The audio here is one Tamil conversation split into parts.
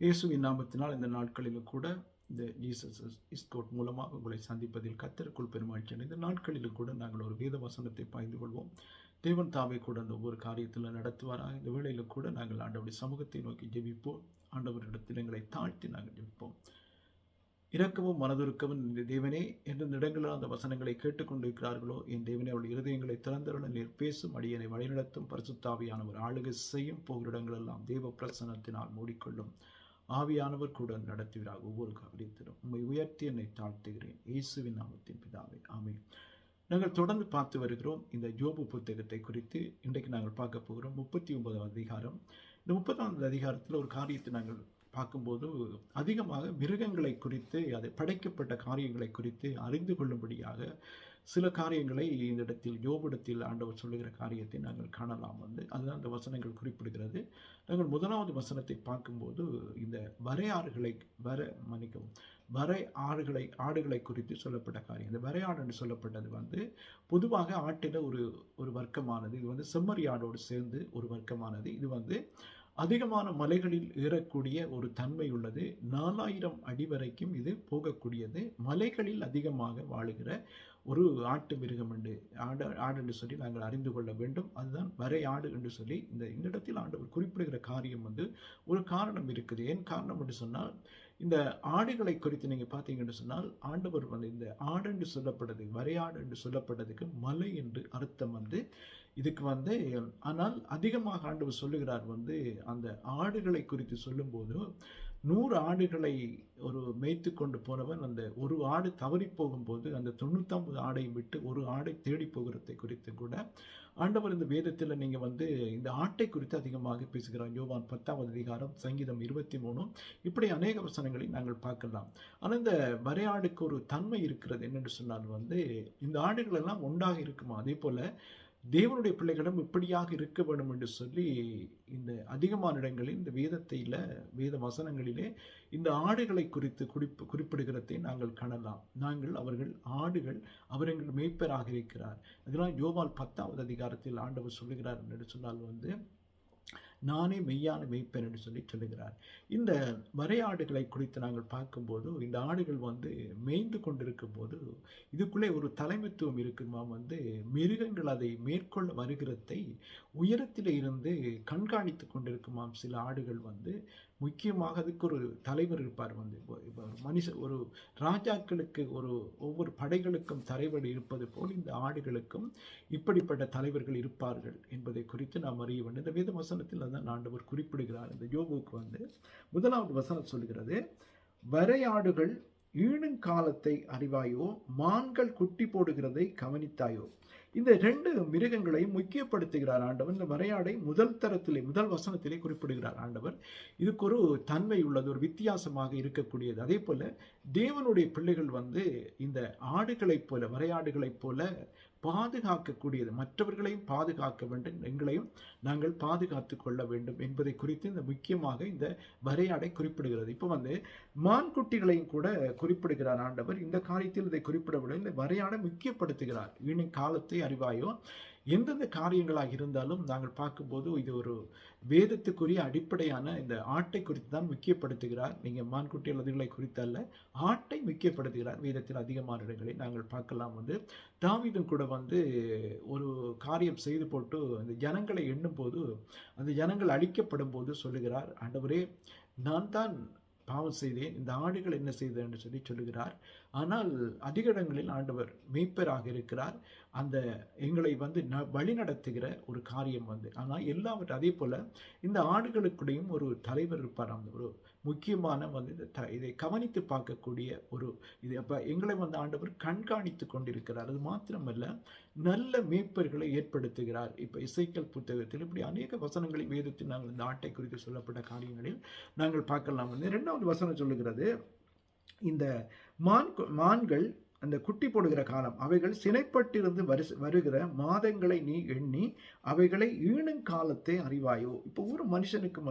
இயேசுவின் நாமத்தினால் இந்த நாட்களிலும் கூட இந்த ஜீசஸ் இஸ்கோட் மூலமாக உங்களை சந்திப்பதில் கர்த்தருக்குள் பெருமாள் இந்த நாட்களிலும் கூட நாங்கள் ஒரு வேத வசனத்தை பாய்ந்து கொள்வோம். தேவன் தாமே கூட அந்த ஒவ்வொரு காரியத்தில் நடத்துவாராக. இந்த வேளையிலும் கூட நாங்கள் ஆண்டவருடைய சமூகத்தை நோக்கி ஜெபிப்போம். ஆண்டவரிடத்தில் எங்களை தாழ்த்தி நாங்கள் ஜெபிப்போம். இரக்கமும் மனதுருக்கவும் இந்த தேவனே எந்தெந்த இடங்களில் அந்த வசனங்களை கேட்டுக்கொண்டிருக்கிறார்களோ என் தேவனே அவள் இருதயங்களை திறந்தருள நீர் பேசும் அடியனை வழிநடத்தும் பரிசுத்தாவியானவர் ஆளுகை செய்யும் போகிற இடங்களெல்லாம் தேவ பிரசனத்தினால் மூடிக்கொள்ளும் ஆவியானவர் கூட நடத்துகிறார். ஒவ்வொரு காரியத்திலும் உண்மை உயர்த்தி என்னை தாழ்த்துகிறேன் இயேசுவின் நாமத்தின் பிதாவே ஆமென். நாங்கள் தொடர்ந்து பார்த்து வருகிறோம் இந்த யோபு புத்தகத்தை குறித்து. இன்றைக்கு நாங்கள் பார்க்க போகிறோம் 39வது அதிகாரம். இந்த 30வது அதிகாரத்தில் ஒரு காரியத்தை நாங்கள் பார்க்கும்போது அதிகமாக மிருகங்களை குறித்து, அது படைக்கப்பட்ட காரியங்களை குறித்து அறிந்து கொள்ளும்படியாக சில காரியங்களை இந்த இடத்தில் யோபிடத்தில் ஆண்டவர் சொல்லுகிற காரியத்தை நாங்கள் காணலாம். அதுதான் அந்த வசனங்கள் குறிப்பிடுகிறது. நாங்கள் முதலாவது வசனத்தை பார்க்கும்போது இந்த வரை ஆடுகளை குறித்து சொல்லப்பட்ட காரியம். இந்த வரையாடு என்று சொல்லப்பட்டது பொதுவாக ஆட்டில் ஒரு வர்க்கமானது. இது செம்மறி ஆடோடு சேர்ந்து ஒரு வர்க்கமானது. இது அதிகமான மலைகளில் ஏறக்கூடிய ஒரு தன்மை உள்ளது. 4000 அடி வரைக்கும் இது போகக்கூடியது. மலைகளில் அதிகமாக வாழுகிற ஒரு ஆட்டு மிருகம் ஆடு என்று சொல்லி நாங்கள் அறிந்து கொள்ள வேண்டும். அதுதான் வரையாடு என்று சொல்லி இந்த இடத்தில் ஆண்டவர் குறிப்பிடுகிற காரியம் ஒரு காரணம் இருக்குது. ஏன் காரணம் என்று சொன்னால், இந்த ஆடுகளை குறித்து நீங்கள் பார்த்தீங்கன்னு சொன்னால் ஆண்டவர் இந்த ஆடு என்று சொல்லப்பட்டது, வரையாடு என்று சொல்லப்பட்டதுக்கு மலை என்று அர்த்தம் இதுக்கு ஆனால் அதிகமாக ஆண்டவர் சொல்லுகிறார் அந்த ஆடுகளை குறித்து சொல்லும்போது 100 ஆடுகளை ஒரு மேய்த்து கொண்டு போனவன் அந்த ஒரு ஆடு தவறி போகும்போது அந்த 99 ஆடையும் விட்டு ஒரு ஆடை தேடி போகிறதை குறித்து கூட ஆண்டவர் இந்த வேதத்தில் நீங்கள் இந்த ஆட்டை குறித்து அதிகமாக பேசுகிறார். யோவான் 10வது அதிகாரம், சங்கீதம் 23, இப்படி அநேக வசனங்களை நாங்கள் பார்க்கலாம். ஆனால் இந்த வரையாடுக்கு ஒரு தன்மை இருக்கிறது. என்னென்று சொன்னால் இந்த ஆடுகள் எல்லாம் ஒன்றாக இருக்குமா, அதே போல தேவனுடைய பிள்ளைகளிடம் இப்படியாக இருக்க வேண்டும் என்று சொல்லி இந்த அதிகமான இடங்களில் இந்த வேத வசனங்களிலே இந்த ஆடுகளை குறித்து குறிப்பிடுகிறதை நாங்கள் காணலாம். ஆடுகள் அவர் எங்கள் மேய்ப்பராக இருக்கிறார். அதனால் யோவான் 10வது அதிகாரத்தில் ஆண்டவர் சொல்லுகிறார் என்று சொன்னால் நானே மெய்யான மேய்ப்பன் என்று சொல்லி சொல்லுகிறார். இந்த வரையாடுகளை குறித்து நாங்கள் பார்க்கும்போது இந்த ஆடுகள் மேய்ந்து கொண்டிருக்கும் போது இதுக்குள்ளே ஒரு தலைமைத்துவம் இருக்குமா. மிருகங்கள் அதை மேற்கொள்ள வருகிறதை உயரத்தில் இருந்து கண்காணித்து கொண்டிருக்குமாம். சில ஆடுகள் முக்கியமாக அதுக்கு ஒரு தலைவர் இருப்பார். ஒரு ராஜாக்களுக்கு ஒவ்வொரு படைகளுக்கும் தலைவர் இருப்பது போல் இந்த ஆடுகளுக்கும் இப்படிப்பட்ட தலைவர்கள் இருப்பார்கள் என்பதை குறித்து நாம் அறிய வேண்டும். இந்த வேத வசனத்தில் தான் ஆண்டவர் குறிப்பிடுகிறார். இந்த யோபுக்கு முதலாவது வசனம் சொல்கிறது, வரையாடுகள் ஈணும் காலத்தை அறிவாயோ, மான்கள் குட்டி போடுகிறதை கவனித்தாயோ. இந்த 2 மிருகங்களையும் முக்கியப்படுத்துகிறார் ஆண்டவர். இந்த வரையாடை முதல் வசனத்திலே குறிப்பிடுகிறார் ஆண்டவர். இதுக்கு ஒரு தன்மை உள்ளது, ஒரு வித்தியாசமாக இருக்கக்கூடியது. அதே போல தேவனுடைய பிள்ளைகள் இந்த ஆடுகளைப் போல, வரையாடுகளைப் போல பாதுகாக்கக்கூடியது. மற்றவர்களையும் பாதுகாக்க வேண்டும், எங்களையும் நாங்கள் பாதுகாத்து கொள்ள வேண்டும் என்பதை குறித்து இந்த முக்கியமாக இந்த வரையாடை குறிப்பிடுகிறது. இப்போ மான்குட்டிகளையும் கூட குறிப்பிடுகிறார் ஆண்டவர். இந்த காரியத்தில் இதை குறிப்பிடவில்லை. இந்த வரையாடை முக்கியப்படுத்துகிறார். ஈணும் காலத்தை அறிவாயோ. எந்தெந்த காரியங்களாக இருந்தாலும் நாங்கள் பார்க்கும்போது இது ஒரு வேதத்துக்குரிய அடிப்படையான இந்த ஆட்டை குறித்து தான் முக்கியப்படுத்துகிறார். நீங்கள் மான்குட்டி அதுகளை குறித்து அல்ல, ஆட்டை முக்கியப்படுத்துகிறார். வேதத்தில் அதிகமான இடங்களை நாங்கள் பார்க்கலாம். தாவீதும் கூட ஒரு காரியம் செய்து போட்டு அந்த ஜனங்களை எண்ணும் போது, அந்த ஜனங்கள் அழிக்கப்படும் போது சொல்லுகிறார், ஆண்டவரே நான் தான் பாவம் செய்தேன், இந்த ஆடுகள் என்ன செய்தது என்று சொல்லி சொல்லுகிறார். ஆனால் அதிக இடங்களில் ஆண்டவர் மேய்ப்பராக இருக்கிறார். அந்த எங்களை வழி நடத்துகிற ஒரு காரியம் ஆனால் எல்லாவற்றும் அதே போல இந்த ஆடுகளுக்குடையும் ஒரு தலைவர் இருப்பார். ஒரு முக்கியமான இதை கவனித்து பார்க்கக்கூடிய இது அப்போ எங்களை ஆண்டவர் கண்காணித்து கொண்டிருக்கிறார். அது மாத்திரமல்ல, நல்ல மேய்ப்பர்களை ஏற்படுத்துகிறார். இப்போ எசேக்கியேல் புத்தகத்தில் இப்படி அநேக வசனங்களை வேதத்தில் நாங்கள் இந்த ஆட்டை குறித்து சொல்லப்பட்ட காரியங்களில் நாங்கள் பார்க்கலாம். 2வது வசனம் சொல்லுகிறது, இந்த மான்கள் அந்த குட்டி போடுகிற காலம், அவைகள் சினைப்பட்டிருந்து வருகிற மாதங்களை நீ எண்ணி அவைகளை ஈணும் காலத்தை அறிவாயோ. இப்போ ஒரு மனுஷனுக்கு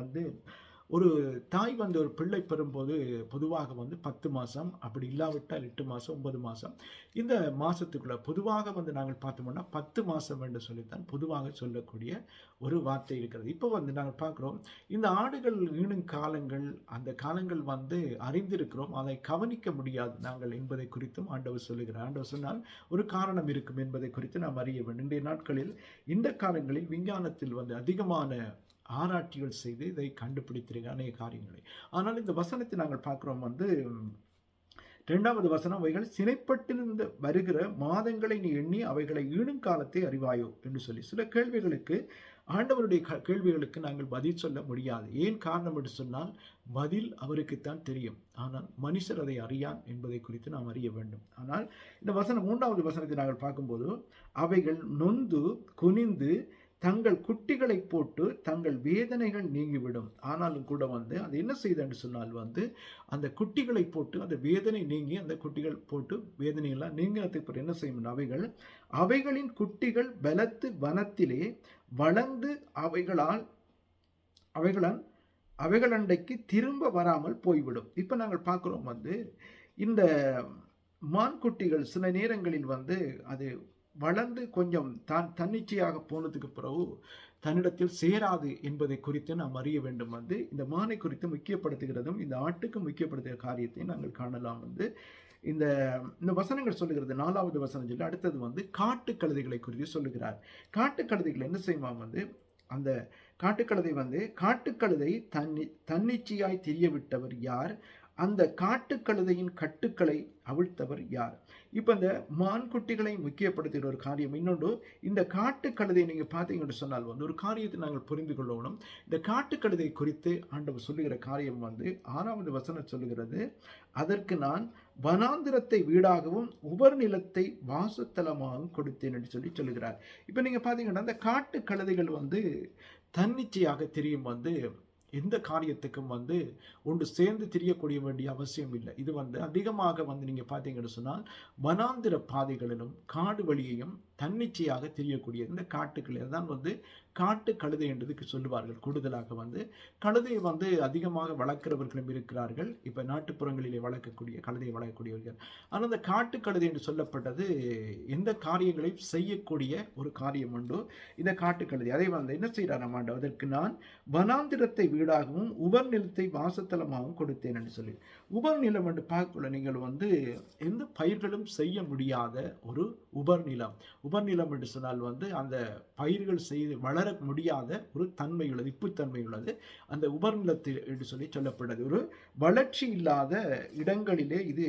ஒரு தாய் வந்து ஒரு பிள்ளை பெறும்போது பொதுவாக வந்து 10 மாதம், அப்படி இல்லாவிட்டால் 8 மாதம், 9 மாதம், இந்த மாதத்துக்குள்ள பொதுவாக வந்து நாங்கள் பார்த்தோம்னா 10 மாதம் என்று சொல்லித்தான் பொதுவாக சொல்லக்கூடிய ஒரு வார்த்தை இருக்கிறது. இப்போ வந்து நாங்கள் பார்க்குறோம், இந்த ஆடுகள் ஈனும் காலங்கள், அந்த காலங்கள் வந்து அறிந்திருக்கிறோம், அதை கவனிக்க முடியாது நாங்கள் என்பதை குறித்தும் ஆண்டவர் சொல்லுகிறார். ஆண்டவர் சொன்னால் ஒரு காரணம் இருக்கும் என்பதை குறித்து நாம் அறிய வேண்டும். இன்றைய நாட்களில் இந்த காலங்களில் விஞ்ஞானத்தில் வந்து அதிகமான ஆராய்ச்சிகள் செய்து இதை கண்டுபிடித்திருக்க அநேக காரியங்களை. ஆனால் இந்த வசனத்தை நாங்கள் பார்க்கிறோம் வந்து 2வது வசனம், அவைகள் சினைப்பட்டிருந்து வருகிற மாதங்களை நீ எண்ணி அவைகளை ஈணும் காலத்தை அறிவாயோ என்று சொல்லி சில கேள்விகளுக்கு ஆண்டவருடைய கேள்விகளுக்கு நாங்கள் பதில் சொல்ல முடியாது. ஏன் காரணம் என்று சொன்னால் பதில் அவருக்குத்தான் தெரியும், ஆனால் மனுஷர் அதை அறியான் என்பதை குறித்து நாம் அறிய வேண்டும். ஆனால் இந்த வசனம் 3வது வசனத்தை நாங்கள் பார்க்கும்போது, அவைகள் நொந்து குனிந்து தங்கள் குட்டிகளை போட்டு தங்கள் வேதனைகள் நீங்கிவிடும். ஆனாலும் கூட வந்து அது என்ன செய்தன்னு சொன்னால் வந்து அந்த குட்டிகளை போட்டு அந்த வேதனை நீங்கி அந்த குட்டிகள் போட்டு வேதனையெல்லாம் நீங்கினதுக்கு பிறகு என்ன செய்யும், அவைகளின் குட்டிகள் பலத்து வனத்திலே வளர்ந்து அவைகளண்டைக்கு திரும்ப வராமல் போய்விடும். இப்போ நாங்கள் பார்க்குறோம் வந்து இந்த மான்குட்டிகள் சில நேரங்களில் வந்து அது வளர்ந்து கொஞ்சம் தன்னிச்சையாக போனதுக்கு பிறகு தன்னிடத்தில் சேராது என்பதை குறித்து நாம் அறிய வேண்டும். வந்து இந்த மானை குறித்து முக்கியப்படுத்துகிறதும் இந்த ஆட்டுக்கு முக்கியப்படுத்துகிற காரியத்தை நாங்கள் காணலாம். வந்து இந்த இந்த வசனங்கள் சொல்லுகிறது. 4வது வசனம் சொல்லி அடுத்தது வந்து காட்டு கழுதைகளை குறித்து சொல்லுகிறார். காட்டு கழுதைகள் என்ன செய்வாங்க வந்து அந்த காட்டுக்கழுதை தன்னிச்சையாய் திரிய விட்டவர் யார், அந்த காட்டுக்கழுதையின் கட்டுக்களை அவிழ்த்தவர் யார். இப்போ இந்த மான்குட்டிகளை முக்கியப்படுத்துகிற ஒரு காரியம். இன்னொன்று, இந்த காட்டுக்கழுதை நீங்கள் பார்த்தீங்கன்னு சொன்னால் வந்து ஒரு காரியத்தை நாங்கள் புரிந்து கொள்ளணும். இந்த காட்டுக்கழுதை குறித்து ஆண்டவர் சொல்லுகிற காரியம் வந்து 6வது வசனம் சொல்லுகிறது, அதற்கு நான் வனாந்திரத்தை வீடாகவும் உபர் நிலத்தை வாசத்தலமாகவும் கொடுத்தேன் என்று சொல்லுகிறார். இப்போ நீங்கள் பார்த்தீங்கன்னா இந்த காட்டு கழுதைகள் வந்து தன்னிச்சையாக தெரியும், வந்து எந்த காரியத்துக்கும் வந்து ஒன்று சேர்ந்து தெரியக்கூடிய வேண்டிய அவசியம் இல்லை. இது வந்து அதிகமாக வந்து நீங்கள் பார்த்தீங்கன்னு சொன்னால் வனாந்திர பாதைகளிலும் காடு வழியையும் தன்னிச்சையாக தெரியக்கூடியது இந்த காட்டுக்களை தான் வந்து காட்டு கழுதை என்றதுக்கு சொல்லுவார்கள். கூடுதலாக வந்து கழுதையை வந்து அதிகமாக வளர்க்கிறவர்களும் இருக்கிறார்கள். இப்போ நாட்டுப்புறங்களிலே கழுதையை வளர்க்கக்கூடியவர்கள். ஆனால் அந்த காட்டு கழுதை என்று சொல்லப்பட்டது எந்த காரியங்களையும் செய்யக்கூடிய ஒரு காரியம் உண்டு இந்த காட்டு கழுதை. அதை வந்து என்ன செய்கிறார் ஆண்டவர், அதற்கு நான் வனாந்திரத்தை வீடாகவும் உபர் நிலத்தை வாசத்தலமாகவும் கொடுத்தேன் என்று சொல்லி. உபர் நிலம் என்று பார்க்கல நீங்கள் வந்து எந்த பயிர்களும் செய்ய முடியாத ஒரு உபர் நிலம். உபர் நிலம் என்று சொன்னால் வந்து அந்த பயிர்கள் செய்து வளர முடியாத ஒரு தன்மை உள்ளது, இப்புத்தன்மை உள்ளது அந்த உபர் நிலத்தில் என்று சொல்லப்படுறது. ஒரு வளர்ச்சி இல்லாத இடங்களிலே இது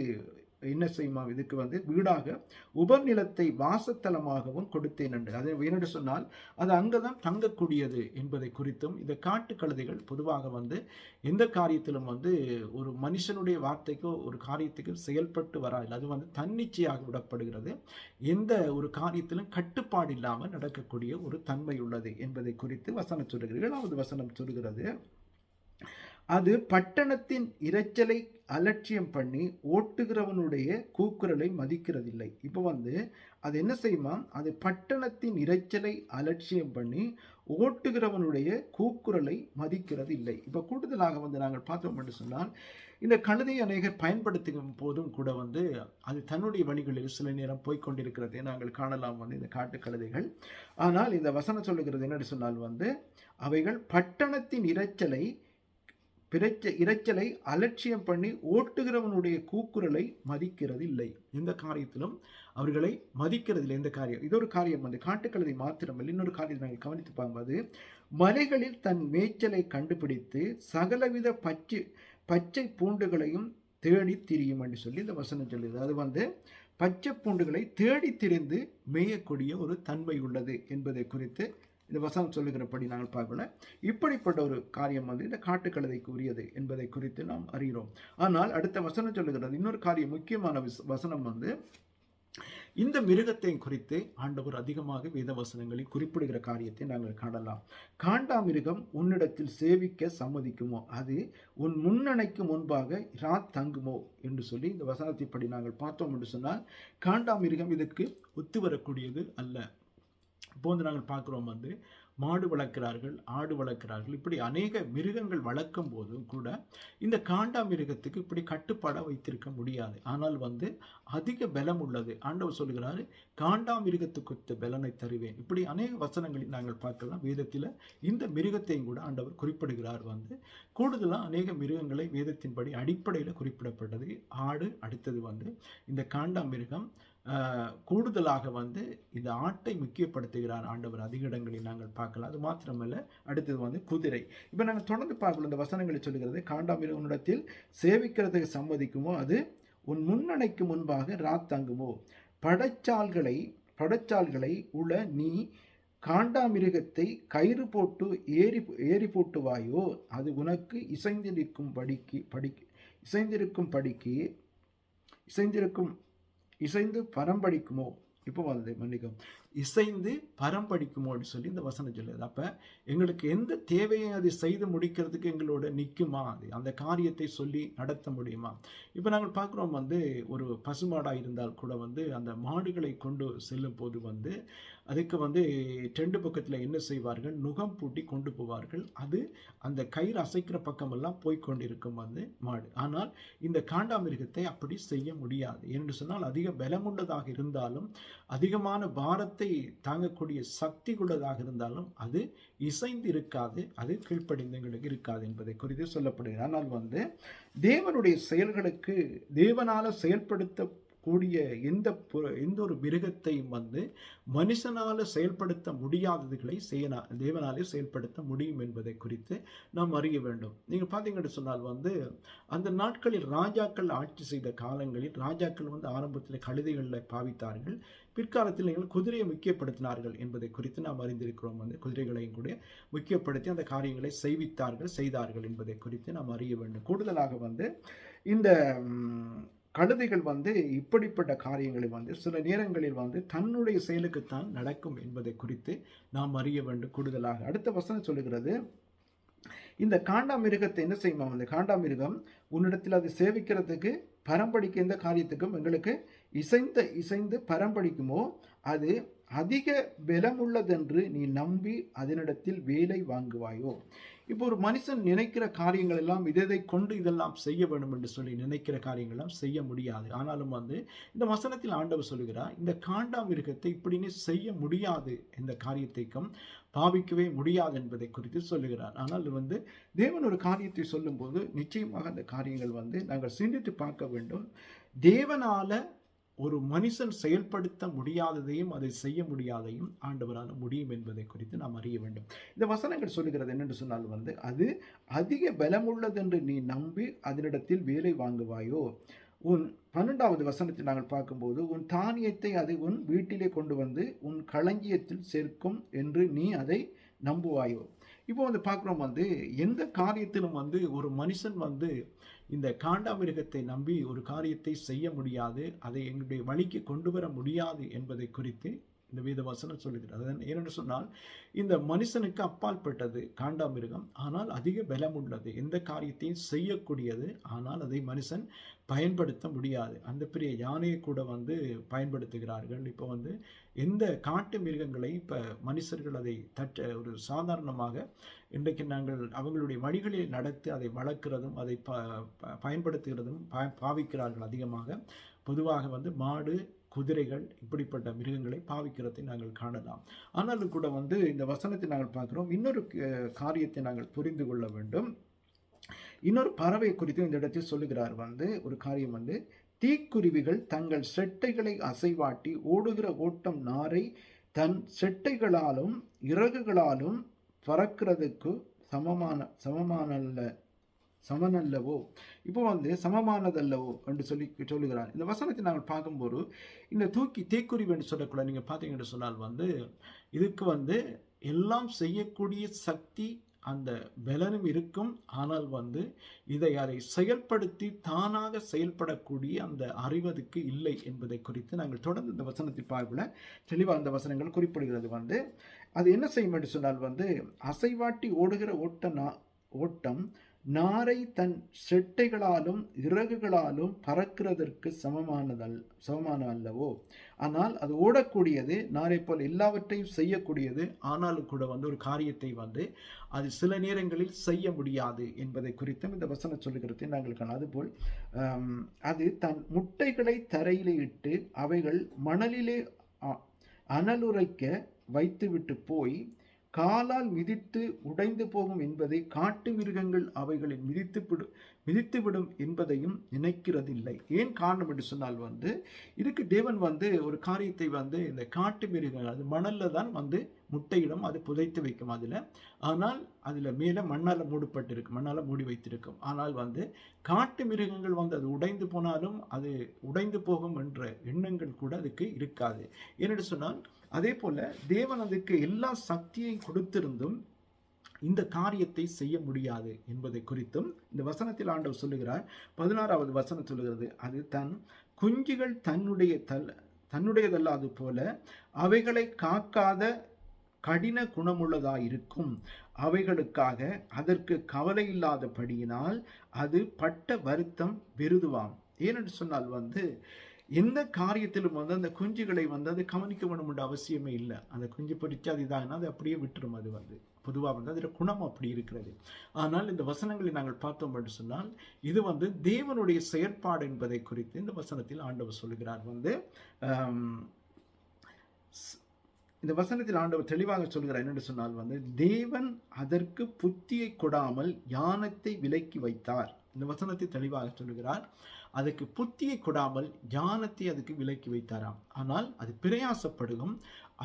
என்ன செய்யுமா, இதுக்கு வந்து வீடாக உபர் நிலத்தை வாசத்தலமாகவும் கொடுத்தேன் என்று. அது என்னென்று சொன்னால் அது அங்கதான் தங்கக்கூடியது என்பதை குறித்தும் இந்த காட்டு கழுதைகள் பொதுவாக வந்து எந்த காரியத்திலும் வந்து ஒரு மனுஷனுடைய வார்த்தைக்கோ ஒரு காரியத்துக்கு செயல்பட்டு வராது. அது வந்து தன்னிச்சையாக விடப்படுகிறது. எந்த ஒரு காரியத்திலும் கட்டுப்பாடு இல்லாமல் நடக்கக்கூடிய ஒரு தன்மை உள்ளது என்பதை குறித்து வசனம் சொல்லுகிறது. 7வது வசனம் சொல்லுகிறது, அது பட்டணத்தின் இரைச்சலை அலட்சியம் பண்ணி ஓட்டுகிறவனுடைய கூக்குரலை மதிக்கிறதில்லை. இப்போ வந்து அது என்ன செய்யுமா, அது பட்டணத்தின் இரைச்சலை அலட்சியம் பண்ணி ஓட்டுகிறவனுடைய கூக்குரலை மதிக்கிறது இல்லை. இப்போ கூடுதலாக வந்து நாங்கள் பார்த்தோம் என்று சொன்னால் இந்த கழுதை அநேகர் பயன்படுத்தும் போதும் கூட வந்து அது தன்னுடைய வழிகளில் சில நேரம் போய்கொண்டிருக்கிறதை நாங்கள் காணலாம் வந்து இந்த காட்டு கழுதைகள். ஆனால் இந்த வசனம் சொல்லுகிறது என்னென்னு சொன்னால் வந்து அவைகள் பட்டணத்தின் இரைச்சலை அலட்சியம் பண்ணி ஓட்டுகிறவனுடைய கூக்குரலை மதிக்கிறது இல்லை. எந்த காரியத்திலும் அவர்களை மதிக்கிறதில்லை. எந்த காரியம் இது ஒரு காரியம் வந்து காட்டுக்கழுதை மாத்திரமல்ல, இன்னொரு காரியத்தை நாங்கள் கவனித்து பார்க்கும்போது மலைகளில் தன் மேய்ச்சலை கண்டுபிடித்து சகலவித பச்சை பூண்டுகளையும் தேடி திரியும் என்று சொல்லி இந்த வசனம் சொல்லுது. அது வந்து பச்சை பூண்டுகளை தேடி திரிந்து மேயக்கூடிய ஒரு தன்மை உள்ளது என்பதை குறித்து இந்த வசனம் சொல்லுகிறபடி நாங்கள் பார்க்கல. இப்படிப்பட்ட ஒரு காரியம் வந்து இந்த காட்டுக்கழுதைக்கு உரியது என்பதை குறித்து நாம் அறிகிறோம். ஆனால் அடுத்த வசனம் சொல்லுகிறது இன்னொரு காரியம், முக்கியமான வசனம் வந்து இந்த மிருகத்தை குறித்து ஆண்டவர் அதிகமாக வேத வசனங்களில் குறிப்பிடுகிற காரியத்தை நாங்கள் காணலாம். காண்டாமிருகம் உன்னிடத்தில் சேவிக்க சம்மதிக்குமோ, அது உன் முன்னணைக்கு முன்பாக தங்குமோ என்று சொல்லி இந்த வசனத்தை படி நாங்கள் பார்த்தோம் என்று சொன்னால் காண்டாமிருகம் இதற்கு ஒத்து வரக்கூடியது அல்ல. இப்போ வந்து நாங்கள் பார்க்குறோம் வந்து மாடு வளர்க்கிறார்கள், ஆடு வளர்க்கிறார்கள். இப்படி அநேக மிருகங்கள் வளர்க்கும் போதும் கூட இந்த காண்டாமிருகத்துக்கு இப்படி கட்டுப்பாடாக வைத்திருக்க முடியாது. ஆனால் வந்து அதிக பலம் உள்ளது. ஆண்டவர் சொல்கிறாரு, காண்டாமிருகத்துக்கு பலனை தருவேன். இப்படி அநேக வசனங்களில் நாங்கள் பார்க்கலாம். வேதத்தில் இந்த மிருகத்தையும் கூட ஆண்டவர் குறிப்பிடுகிறார். வந்து கூடுதலாக அநேக மிருகங்களை வேதத்தின்படி அடிப்படையில் குறிப்பிடப்பட்டது. ஆடு, அடுத்தது வந்து இந்த காண்டாமிருகம். கூடுதலாக வந்து இந்த ஆட்டை முக்கியப்படுத்துகிறார் ஆண்டவர் அதிக இடங்களில் நாங்கள் பார்க்கலாம். அது மாத்திரமல்ல, அடுத்தது வந்து குதிரை. இப்போ நாங்கள் தொடர்ந்து பார்க்கலாம். இந்த வசனங்களை சொல்லுகிறது, காண்டாமிருகனிடத்தில் சேவிக்கிறதுக்கு சம்மதிக்குமோ அது உன் முன்னணைக்கு முன்பாக ராத்தங்குமோ, படைச்சால்களை உள்ள நீ காண்டாமிருகத்தை கயிறு போட்டு ஏறி போட்டுவாயோ, அது உனக்கு இசைந்து பரம்படிக்குமோ. இப்போ வந்து மன்னிக்கும், இசைந்து பரம்படிக்குமோன்னு சொல்லி இந்த வசனம் சொல்லுது. அப்போ எங்களுக்கு எந்த தேவையை அதை செய்து முடிக்கிறதுக்கு எங்களோட நிற்குமா, அது அந்த காரியத்தை சொல்லி நடத்த முடியுமா? இப்போ நாங்கள் பார்க்குறோம் வந்து ஒரு பசுமாடாக இருந்தால் கூட வந்து அந்த மாடுகளை கொண்டு செல்லும் போது வந்து அதுக்கு வந்து டெண்டு பக்கத்தில் என்ன செய்வார்கள், நுகம் பூட்டி கொண்டு போவார்கள். அது அந்த கயிறு அசைக்கிற பக்கமெல்லாம் போய்கொண்டிருக்கும் வந்து மாடு. ஆனால் இந்த காண்டாமிருகத்தை அப்படி செய்ய முடியாது. என்று சொன்னால் அதிக பலமுள்ளதாக இருந்தாலும், அதிகமான பாரத்தை தாங்கக்கூடிய சக்தி உள்ளதாக இருந்தாலும் அது இசைந்து இருக்காது, அது கீழ்ப்படிந்தங்களுக்கு இருக்காது என்பதை குறித்து சொல்லப்படுகிறது. ஆனால் வந்து தேவனுடைய செயல்களுக்கு தேவனால செயல்படுத்த கூடிய எந்த ஒரு மிருகத்தையும் வந்து மனுஷனால செயல்படுத்த முடியாததுகளை தேவனாலே செயல்படுத்த முடியும் என்பதை குறித்து நாம் அறிய வேண்டும். நீங்கள் பார்த்தீங்கன்னு சொன்னால் வந்து அந்த நாட்களில் ராஜாக்கள் ஆட்சி செய்த காலங்களில் ராஜாக்கள் வந்து ஆரம்பத்தில் கழுதைகளில் பாவித்தார்கள். பிற்காலத்தில் நீங்கள் குதிரையை முக்கியப்படுத்தினார்கள் என்பதை குறித்து நாம் அறிந்திருக்கிறோம். வந்து குதிரைகளையும் கூட முக்கியப்படுத்தி அந்த காரியங்களை செய்தார்கள் என்பதை குறித்து நாம் அறிய வேண்டும். கூடுதலாக வந்து இந்த கழுதைகள் வந்து இப்படிப்பட்ட காரியங்களை வந்து சில நேரங்களில் வந்து தன்னுடைய செயலுக்குத்தான் நடக்கும் என்பதை குறித்து நாம் அறிய வேண்டும். கூடுதலாக அடுத்த வசனம் சொல்லுகிறது, இந்த காண்டாமிருகத்தை என்ன செய்யுமா, அந்த காண்டாமிருகம் உன்னிடத்தில் அது சேவிக்கிறதுக்கு பரம்படிக்க எந்த காரியத்துக்கும் எங்களுக்கு இசைந்து பரம்படிக்குமோ அது அதிக பலமுள்ளதென்று நீ நம்பி அதனிடத்தில் வேலை வாங்குவாயோ. இப்போ ஒரு மனுஷன் நினைக்கிற காரியங்கள் எல்லாம் இதை கொண்டு இதெல்லாம் செய்ய வேண்டும் என்று சொல்லி நினைக்கிற காரியங்கள் எல்லாம் செய்ய முடியாது. ஆனாலும் வந்து இந்த வசனத்தில் ஆண்டவர் சொல்லுகிறார், இந்த காண்டாமிருகத்தை இப்படின்னு செய்ய முடியாது, இந்த காரியத்தைக்கும் பாவிக்கவே முடியாது என்பதை குறித்து சொல்லுகிறார். ஆனால் வந்து தேவன் ஒரு காரியத்தை சொல்லும்போது நிச்சயமாக அந்த காரியங்கள் வந்து நாங்கள் சிந்தித்து பார்க்க வேண்டும். தேவனால ஒரு மனுஷன் செயல்படுத்த முடியாததையும் அதை செய்ய முடியாதையும் ஆண்டவரால் முடியும் என்பதை குறித்து நாம் அறிய வேண்டும். இந்த வசனங்கள் சொல்லுகிறது என்னென்று சொன்னால் வந்து அது அதிக பலமுள்ளது என்று நீ நம்பி அதனிடத்தில் வேலை வாங்குவாயோ. உன் 12வது வசனத்தை நாங்கள் பார்க்கும்போது உன் தானியத்தை அது உன் வீட்டிலே கொண்டு வந்து உன் களஞ்சியத்தில் சேர்க்கும் என்று நீ அதை நம்புவாயோ. இப்போ வந்து பார்க்குறோம் வந்து எந்த காரியத்திலும் வந்து ஒரு மனுஷன் வந்து இந்த காண்டாமிருகத்தை நம்பி ஒரு காரியத்தை செய்ய முடியாது, அதை எங்களுடைய வழிக்கு கொண்டு வர முடியாது என்பதை குறித்து இந்த வேத வசனம் சொல்லுகிறது. ஏனென்று சொன்னால் இந்த மனுஷனுக்கு அப்பாற்பட்டது காண்டாமிருகம், ஆனால் அதிக பலம் உள்ளது, எந்த காரியத்தையும் செய்யக்கூடியது, ஆனால் அதை மனுஷன் பயன்படுத்த முடியாது. அந்த பெரிய யானையை கூட வந்து பயன்படுத்துகிறார்கள். இப்போ வந்து எந்த காட்டு மிருகங்களை இப்போ மனுஷர்கள் அதை ஒரு சாதாரணமாக இன்றைக்கு நாங்கள் அவங்களுடைய வழிகளில் நடத்தி அதை வளர்க்கிறதும் அதை பயன்படுத்துகிறதும் பாவிக்கிறார்கள் அதிகமாக. பொதுவாக வந்து மாடு, குதிரைகள் இப்படிப்பட்ட மிருகங்களை பாவிக்கிறதை நாங்கள் காணலாம். ஆனாலும் கூட வந்து இந்த வசனத்தை நாங்கள் பார்க்கிறோம். இன்னொரு காரியத்தை நாங்கள் புரிந்து கொள்ள வேண்டும். இன்னொரு பறவை குறித்து இந்த இடத்தில் சொல்லுகிறார் வந்து ஒரு காரியம் வந்து தீக்குருவிகள் தங்கள் செட்டைகளை அசைவாட்டி ஓடுகிற ஓட்டம் நாரை தன் செட்டைகளாலும் இறகுகளாலும் பறக்கிறதுக்கு சமனல்லவோ. இப்போ வந்து சமமானதல்லவோ என்று சொல்லுகிறார். இந்த வசனத்தை நாங்கள் பார்க்கும்போது இந்த தீக்குருவி என்று சொல்லக்கூட நீங்கள் பார்த்தீங்கன்னு சொன்னால் வந்து இதுக்கு வந்து எல்லாம் செய்யக்கூடிய சக்தி அந்த பலனும் இருக்கும். ஆனால் வந்து அதை செயல்படுத்தி தானாக செயல்படக்கூடிய அந்த அறிவதுக்கு இல்லை என்பதை குறித்து நாங்கள் தொடர்ந்து இந்த வசனத்தை பார்க்கல தெளிவாக அந்த வசனங்கள் குறிப்பிடுகிறது. வந்து அது என்ன செய்யும் என்று சொன்னால் வந்து அசைவாட்டி ஓடுகிற ஓட்டம் நாரை தன் செட்டைகளாலும் இறகுகளாலும் பறக்கிறதற்கு சமமான அல்லவோ. ஆனால் அது ஓடக்கூடியது, நாரை போல் எல்லாவற்றையும் செய்யக்கூடியது. ஆனாலும் கூட வந்து ஒரு காரியத்தை வந்து அது சில நேரங்களில் செய்ய முடியாது என்பதை குறித்தும் இந்த வசனம் சொல்லுகிறது நாங்கள் காணலாம். அதுபோல் அது தன் முட்டைகளை தரையிலே இட்டு அவைகள் மணலிலே அனலுரைக்க வைத்துவிட்டு போய் காலால் மிதித்து உடைந்து போகும் என்பதை காட்டு மிருகங்கள் அவைகளில் மிதித்துவிடும் என்பதையும் நினைக்கிறதில்லை. ஏன் காரணம் என்று சொன்னால் வந்து இதுக்கு தேவன் வந்து ஒரு காரியத்தை வந்து இந்த காட்டு மிருகங்கள் அது மணல்ல தான் வந்து முட்டையிடும், அது புதைத்து வைக்கும் அதில். ஆனால் அதில் மேலே மண்ணால் மூடப்பட்டிருக்கும், மண்ணால் மூடி வைத்திருக்கும். ஆனால் வந்து காட்டு மிருகங்கள் வந்து அது உடைந்து போனாலும் அது உடைந்து போகும் என்ற எண்ணங்கள் கூட அதுக்கு இருக்காது. ஏனென்று சொன்னால் அதே போல தேவன் அதுக்கு எல்லா சக்தியையும் கொடுத்திருந்தும் இந்த காரியத்தை செய்ய முடியாது என்பதை குறித்தும் இந்த வசனத்தில் ஆண்டவர் சொல்லுகிறார். 16வது வசனம் சொல்லுகிறது, அது தன் குஞ்சுகள் தன்னுடையதல்லாது போல அவைகளை காக்காத கடின குணமுள்ளதாயிருக்கும். அவைகளுக்காக அதற்கு கவலை இல்லாதபடியினால் அது பட்ட வருத்தம் பெருதுவாம். ஏனென்று சொன்னால் வந்து எந்த காரியத்திலும் வந்து அந்த குஞ்சுகளை வந்து அது கவனிக்க வேண்டும் என்ற அவசியமே இல்லை. அந்த குஞ்சு பிடிச்சு அது இதாகனா அது அப்படியே விட்டுரும். அது வந்து பொதுவாக வந்து அதில் குணம் அப்படி இருக்கிறது. ஆனால் இந்த வசனங்களை நாங்கள் பார்த்தோம் என்று சொன்னால் இது வந்து தேவனுடைய செயற்பாடு என்பதை குறித்து இந்த வசனத்தில் ஆண்டவர் சொல்கிறார். வந்து இந்த வசனத்தில் ஆண்டவர் தெளிவாக சொல்கிறார் என்னென்று சொன்னால் வந்து தேவன் அதற்கு புத்தியை கொடாமல் ஞானத்தை விலக்கி வைத்தார். இந்த வசனத்தை தெளிவாக சொல்கிறார். அதுக்கு புத்தியை கொடாமல் ஞானத்தை அதுக்கு விலக்கி வைத்தாராம். ஆனால் அது பிரயாசப்படுகும்,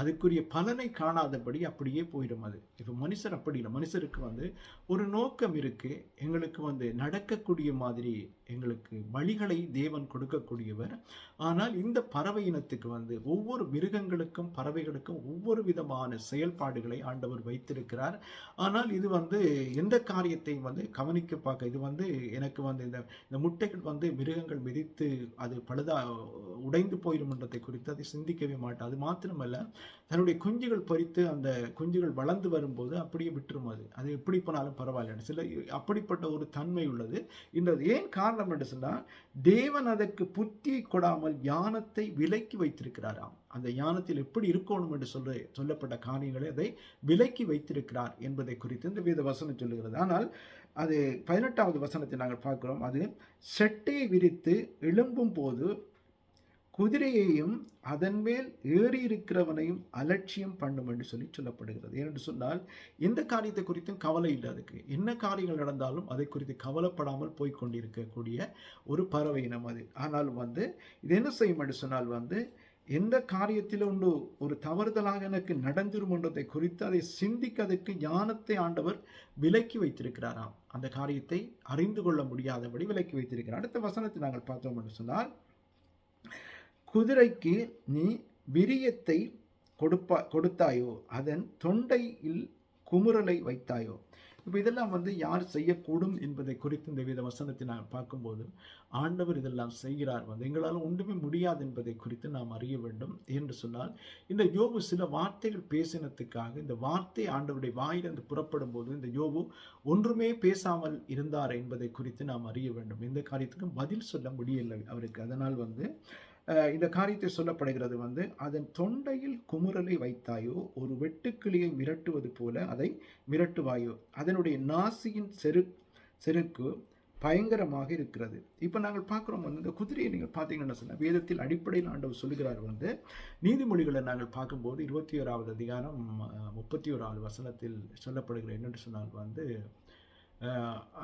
அதுக்குரிய பலனை காணாதபடி அப்படியே போயிடும். அது இப்போ மனுஷர் அப்படி இல்லை. மனுஷருக்கு வந்து ஒரு நோக்கம் இருக்கு, எங்களுக்கு வந்து நடக்கக்கூடிய மாதிரி எங்களுக்கு வழிகளை தேவன் கொடுக்கக்கூடியவர். ஆனால் இந்த பறவை இனத்துக்கு வந்து ஒவ்வொரு மிருகங்களுக்கும் பறவைகளுக்கும் ஒவ்வொரு விதமான செயல்பாடுகளை ஆண்டவர் வைத்திருக்கிறார். ஆனால் இது வந்து எந்த காரியத்தையும் வந்து கவனிக்க பார்க்க இது வந்து எனக்கு வந்து இந்த முட்டைகள் வந்து மிருகங்கள் மிதித்து அது உடைந்து போயிடும் என்றதை குறித்து அதை சிந்திக்கவே மாட்டேன். அது மாத்திரமல்ல, தன்னுடைய குஞ்சுகள் பொறித்து அந்த குஞ்சுகள் வளர்ந்து வரும்போது அப்படியே விட்டுரும். அது எப்படி போனாலும் பரவாயில்ல. சில அப்படிப்பட்ட ஒரு தன்மை உள்ளது. இந்த ஏன் காரணம் என்று சொன்னால் தேவன் அதற்கு புத்தியை கொடாமல் ஞானத்தை விலக்கி வைத்திருக்கிறாராம். அந்த ஞானத்தில் எப்படி இருக்கணும் என்று சொல்லப்பட்ட காரியங்களை அதை விலக்கி வைத்திருக்கிறார் என்பதை குறித்து இந்த வேத வசனம் சொல்லுகிறது. ஆனால் அது 18வது வசனத்தை நாங்கள் பார்க்கிறோம். அது செட்டையை விரித்து எழும்பும் போது குதிரையையும் அதன் மேல் ஏறி இருக்கிறவனையும் அலட்சியம் பண்ணும் என்று சொல்லப்படுகிறது. ஏனென்று சொன்னால் எந்த காரியத்தை குறித்தும் கவலை இல்லை. அதுக்கு என்ன காரியங்கள் நடந்தாலும் அதை குறித்து கவலைப்படாமல் போய்கொண்டிருக்கக்கூடிய ஒரு பறவை இனம் அது. ஆனாலும் வந்து இது என்ன செய்யும் என்று சொன்னால் வந்து எந்த காரியத்தில் ஒன்று ஒரு தவறுதலாக எனக்கு நடந்துரும் என்றதை குறித்து அதை சிந்திக்கதற்கு ஞானத்தை ஆண்டவர் விலக்கி வைத்திருக்கிறாராம். அந்த காரியத்தை அறிந்து கொள்ள முடியாதபடி விலக்கி வைத்திருக்கிறார். அடுத்த வசனத்தை நாங்கள் பார்த்தோம் என்று சொன்னால், குதிரைக்கு நீ விரியத்தை கொடுத்தாயோ, அதன் தொண்டையில் குமுறலை வைத்தாயோ. இப்போ இதெல்லாம் வந்து யார் செய்யக்கூடும் என்பதை குறித்து இந்த வித வசனத்தை நாங்கள் பார்க்கும்போது ஆண்டவர் இதெல்லாம் செய்கிறார். வந்து எங்களால் ஒன்றுமே முடியாது என்பதை குறித்து நாம் அறிய வேண்டும். என்று சொன்னால் இந்த யோபு சில வார்த்தைகள் பேசினதுக்காக இந்த வார்த்தை ஆண்டவருடைய வாயிலிருந்து புறப்படும் போது இந்த யோபு ஒன்றுமே பேசாமல் இருந்தார் என்பதை குறித்து நாம் அறிய வேண்டும். எந்த காரியத்துக்கும் பதில் சொல்ல முடியலை அவருக்கு. அதனால் வந்து இந்த காரியத்தை சொல்லப்படுகிறது வந்து அதன் தொண்டையில் குமுறலை வைத்தாயோ, ஒரு வெட்டுக்கிளியை மிரட்டுவது போல அதை மிரட்டுவாயோ, அதனுடைய நாசியின் செருக்கு பயங்கரமாக இருக்கிறது. இப்போ நாங்கள் பார்க்குறோம் வந்து இந்த குதிரையை நீங்கள் பார்த்தீங்கன்னா சொன்னால் வேதத்தில் அடிப்படையில் ஆண்டவர் சொல்லுகிறார். வந்து நீதிமொழிகளை நாங்கள் பார்க்கும்போது 21வது அதிகாரம் 31வது வசனத்தில் சொல்லப்படுகிற என்னென்று சொன்னால் வந்து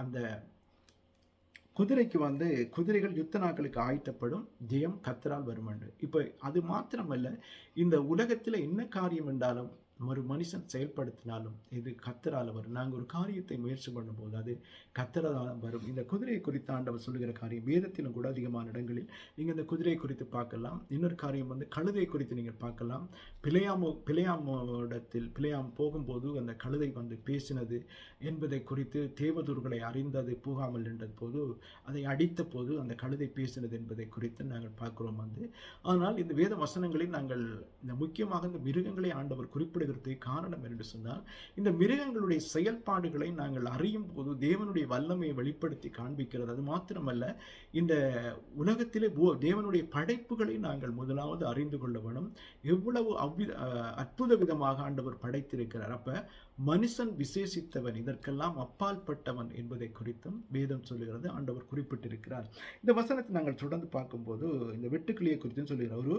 அந்த குதிரைக்கு வந்து குதிரைகள் யுத்த நாட்களுக்கு ஆயத்தப்படும், ஜெயம் கர்த்தரால் வரும் என்று. இப்போ அது மாத்திரமல்ல, இந்த உலகத்தில் என்ன காரியம் என்றாலும் ஒரு மனுஷன் செயல்படுத்தினாலும் இது கர்த்தரால் வரும். நாங்கள் ஒரு காரியத்தை முயற்சி பண்ணும்போது அது கர்த்தரால் வரும். இந்த குதிரையை குறித்து ஆண்டவர் சொல்லுகிற காரியம் வேதத்திலும் கூட அதிகமான இடங்களில் நீங்கள் இந்த குதிரையை குறித்து பார்க்கலாம். இன்னொரு காரியம் வந்து கழுதை குறித்து நீங்கள் பார்க்கலாம். பிழையாம் போகும்போது அந்த கழுதை வந்து பேசினது என்பதை குறித்து தேவதூர்களை அறிந்தது போகாமல் நின்றது போது அதை அடித்த போது அந்த கழுதை பேசினது என்பதை குறித்து நாங்கள் பார்க்கிறோம் வந்து. ஆனால் இந்த வேத வசனங்களில் நாங்கள் இந்த முக்கியமாக இந்த மிருகங்களை ஆண்டவர் குறிப்பிடுகிற பயப்படுகிறதுக்கு காரணம் என்று சொன்னால், இந்த மிருகங்களுடைய செயல்பாடுகளை நாங்கள் அறியும் போது தேவனுடைய வல்லமையை வெளிப்படுத்தி காண்பிக்கிறது. அது மாத்திரமல்ல, இந்த உலகத்திலே தேவனுடைய படைப்புகளை நாங்கள் முதலாவது அறிந்து கொள்ள வேணும். எவ்வளவு அற்புத விதமாக ஆண்டவர் படைத்திருக்கிறார். அப்ப மனுஷன் விசேஷித்தவன், இதற்கெல்லாம் அப்பால் பட்டவன் என்பதை குறித்தும் வேதம் சொல்லுகிறது, ஆண்டவர் குறிப்பிட்டிருக்கிறார். இந்த வசனத்தை நாங்கள் தொடர்ந்து பார்க்கும்போது இந்த வெட்டுக்கிளியை குறித்தும் சொல்லுகிறார். ஒரு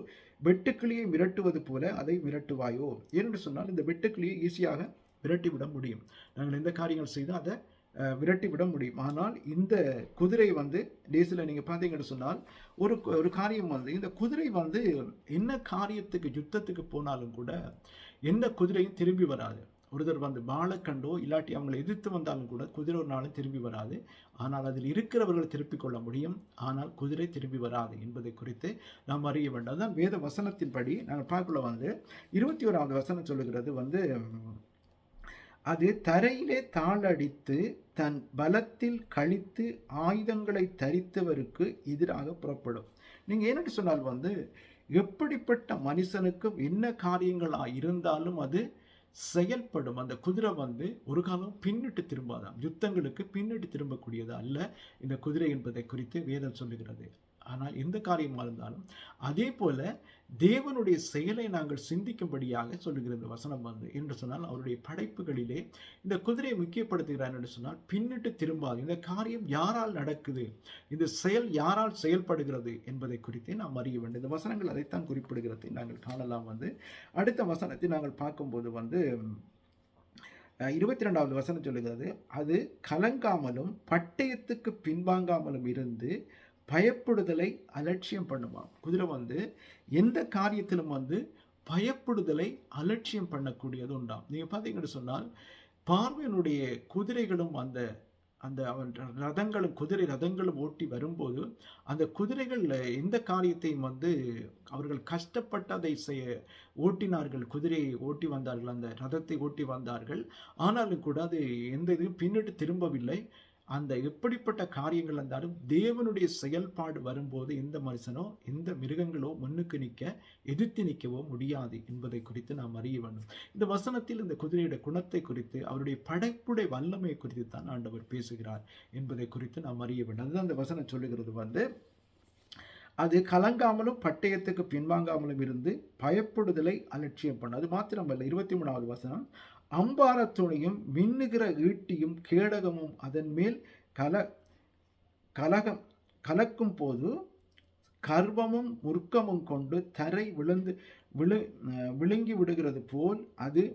வெட்டுக்கிளியை மிரட்டுவது போல அதை மிரட்டுவாயோ என்று சொன்னால், இந்த வெட்டுக்கிளியை ஈஸியாக விரட்டிவிட முடியும். நாங்கள் எந்த காரியங்கள் செய்தால் அதை விரட்டிவிட முடியும். ஆனால் இந்த குதிரை டேஸில் நீங்கள் பார்த்தீங்கன்னு சொன்னால், ஒரு காரியம் இந்த குதிரை என்ன காரியத்துக்கு யுத்தத்துக்கு போனாலும் கூட எந்த குதிரையும் திரும்பி வராது. ஒருத்தர் வாழை கண்டோ இல்லாட்டி அவங்களை எதிர்த்து வந்தாலும் கூட குதிரை ஒரு நாளும் திரும்பி வராது. ஆனால் அதில் இருக்கிறவர்களை திருப்பிக் கொள்ள முடியும், ஆனால் குதிரை திரும்பி வராது என்பதை குறித்து நாம் அறிய வேண்டும். அதுதான் வேத வசனத்தின்படி நாங்கள் பார்க்கல 21வது வசனம் சொல்லுகிறது, அது தரையிலே தாளடித்து தன் பலத்தில் கழித்து ஆயுதங்களை தரித்தவருக்கு எதிராக புறப்படும். நீங்கள் என்னென்னு சொன்னால் எப்படிப்பட்ட மனுஷனுக்கும் என்ன காரியங்களாக இருந்தாலும் அது செயல்படும். அந்த குதிரை ஒரு காலம் பின்னிட்டு திரும்பாதான், யுத்தங்களுக்கு பின்னிட்டு திரும்பக்கூடியது அல்ல இந்த குதிரை என்பதை குறித்து வேதம் சொல்லுகிறது. ஆனால் எந்த காரியமாக இருந்தாலும் அதே போல தேவனுடைய செயலை நாங்கள் சிந்திக்கும்படியாக சொல்லுகிற இந்த வசனம் என்று சொன்னால், அவருடைய படைப்புகளிலே இந்த குதிரையை முக்கியப்படுத்துகிறார் என்று சொன்னால், பின்னிட்டு திரும்பாது. இந்த காரியம் யாரால் நடக்குது, இந்த செயல் யாரால் செயல்படுகிறது என்பதை குறித்தே நாம் அறிய வேண்டும். இந்த வசனங்கள் அதைத்தான் குறிப்பிடுகிறதை நாங்கள் காணலாம். அடுத்த வசனத்தை நாங்கள் பார்க்கும்போது 22வது வசனம் சொல்லுகிறது, அது கலங்காமலும் பட்டயத்துக்கு பின்வாங்காமலும் இருந்து பயப்படுதலை அலட்சியம் பண்ணுவான். குதிரை எந்த காரியத்திலும் பயப்படுதலை அலட்சியம் பண்ணக்கூடியது உண்டாம். நீங்கள் பார்த்தீங்கன்னு சொன்னால், பார்வையினுடைய குதிரைகளும் அந்த அவன் ரதங்களும் குதிரை ரதங்களும் ஓட்டி வரும்போது அந்த குதிரைகள் எந்த காரியத்தையும் அவர்கள் கஷ்டப்பட்டு அதை ஓட்டினார்கள், குதிரையை ஓட்டி வந்தார்கள், அந்த ரதத்தை ஓட்டி வந்தார்கள். ஆனாலும் கூட அது எந்த இதுவும் பின்னிட்டு திரும்பவில்லை. அந்த எப்படிப்பட்ட காரியங்கள் இருந்தாலும் தேவனுடைய செயல்பாடு வரும்போது எந்த மனுஷனோ எந்த மிருகங்களோ முன்னுக்கு எதிர்த்து நிற்கவோ முடியாது என்பதை குறித்து நாம் அறிய வேண்டும். இந்த வசனத்தில் இந்த குதிரையுடைய குணத்தை குறித்து, அவருடைய படைப்புடைய வல்லமை குறித்து தான் ஆண்டவர் பேசுகிறார் என்பதை குறித்து நாம் அறிய வேண்டும். அதுதான் இந்த வசனம் சொல்லுகிறது, அது கலங்காமலும் பட்டயத்துக்கு பின்வாங்காமலும் இருந்து பயப்படுதலை அலட்சியம் பண்ண. அது மாத்திரமல்ல, 23வது வசனம், அம்பாரத்துணையும் மின்னுகிற ஈட்டியும் கேடகமும் அதன் மேல் கலக்கும் போது கர்வமும் முர்க்கமும் கொண்டு தரை விழுங்கி விடுகிறது போல் அது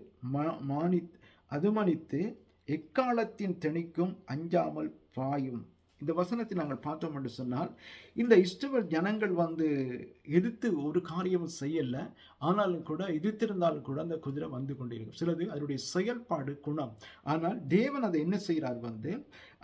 மணித்து எக்காலத்தின் திணிக்கும் அஞ்சாமல் பாயும். இந்த வசனத்தை நாங்கள் பார்த்தோம் என்று சொன்னால், இந்த இஸ்ரவேல் ஜனங்கள் எதிர்த்து ஒரு காரியமும் செய்யலை. ஆனாலும் கூட எதிர்த்திருந்தாலும் கூட அந்த குதிரை கொண்டிருக்கும். சிலது அதனுடைய செயல்பாடு குணம். ஆனால் தேவன் அதை என்ன செய்கிறார்,